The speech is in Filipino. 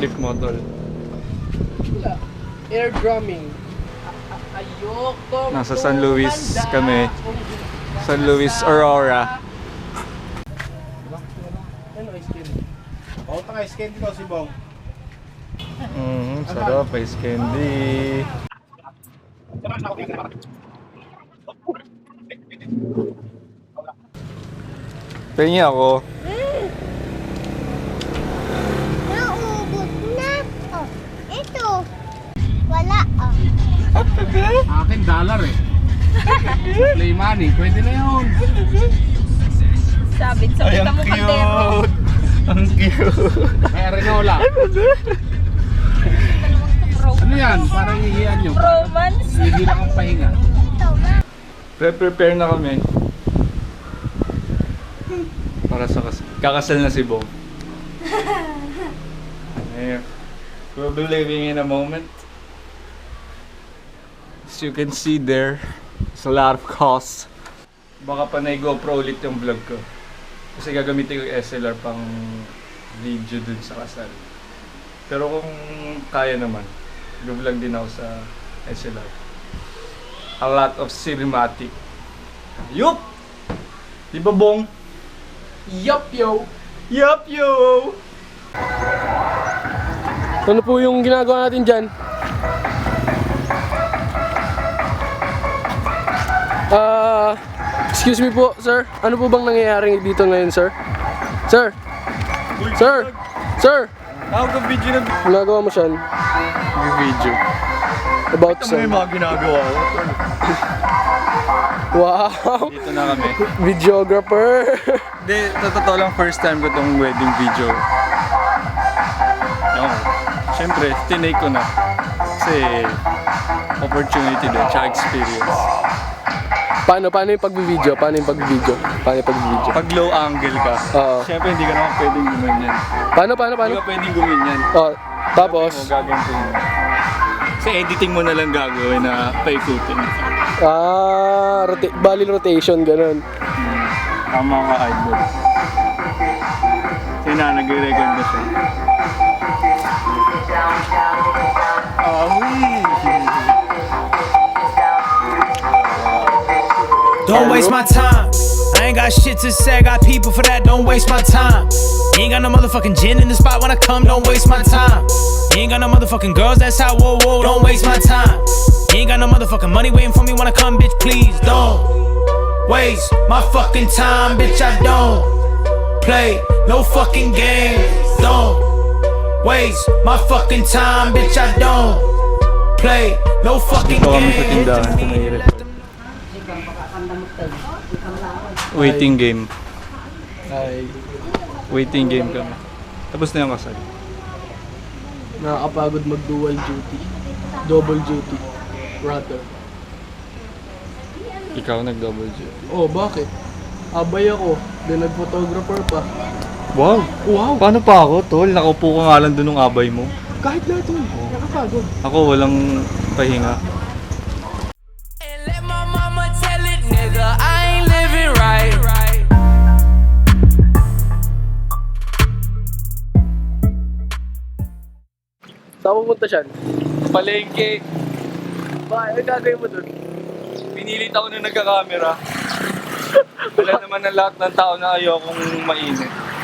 trip mo, tol? Wala. Air drumming. Ayoko. Nasa San Luis kami. San Luis Aurora. Ano ice candy? Oo, taka ice candy ko si Bong. Sarap, ice candy. Pengi ako. Naubos na. Oh, ito. Wala. Oh. Akin dollar eh. Play money, pwede na yun. Sabit-sabit ang kaldero. Ang cute. May arenola. Ano yan? Parang hihiyan nyo. Romance. Hindi na kang pahinga. Prepare na kami. Para sa kakasal na si Bong. We'll be living in a moment. As you can see there, it's a lot of cost. Baka pa na GoPro ulit yung vlog ko. Kasi gagamitin ko yung SLR pang video dun sa kasal. Pero kung kaya naman, vlog din ako sa SLR. A lot of cinematic. Yup! Di ba, Bong? Yup yo! Yup, yo! Ano po yung ginagawa natin dyan? Excuse me po, sir. Ano po bang nangyayari dito ngayon, sir? Sir! Sir! Sir! Ako video na Ginagawa mo siyan? may video. About Ito mo yung sir. mga ginagawa ko. Wow! Dito na kami. Videographer! Hindi, totoo lang first time ko tong wedding video. Oo. Siyempre, tinake ko na. Kasi opportunity din, tsaka experience. Paano yung pag-video? Paano yung pag-video? Pag low angle ka, Oo. siyempre hindi ka naman pwedeng gumanyan. Paano? Hindi ka pwedeng gumanyan. Oh, tapos? Mo gaganto mo. Kasi editing mo na lang gagawin na paikutin. Bali rotation, ganun. Tama ka, idol. Kasi nag-record na siya. Don't waste my time. I ain't got shit to say, I got people for that, don't waste my time. You ain't got no motherfucking gin in the spot when I come, don't waste my time. You ain't got no motherfucking girls, that's how, whoa, whoa, don't waste my time. You ain't got no motherfucking money waiting for me when I come, bitch, please don't waste my fucking time, bitch, I don't play no fucking games. Don't waste my fucking time, bitch, I don't play no fucking Dito kami sa games. tindahan sa Mayre. Waiting game. Ay, Waiting game kami. Tapos na yung kasal. nakakapagod mag-dual duty. Double duty. Rather. Ikaw nag-double J. Oh, bakit? Abay ako. Then nag-photographer pa. Wow! Wow! Paano pa ako, tol? Nakaupo ka nga lang dun ng abay mo. Kahit na ito. Nakapagod. Ako walang pahinga. And let my mama tell it, nigga, I ain't living right. Saan pupunta siyan? Palengke. Bakit? Ano gagawin mo dun? Pinilit ako nung nagka-camera. Wala naman ang lahat ng tao na ayokong mainit.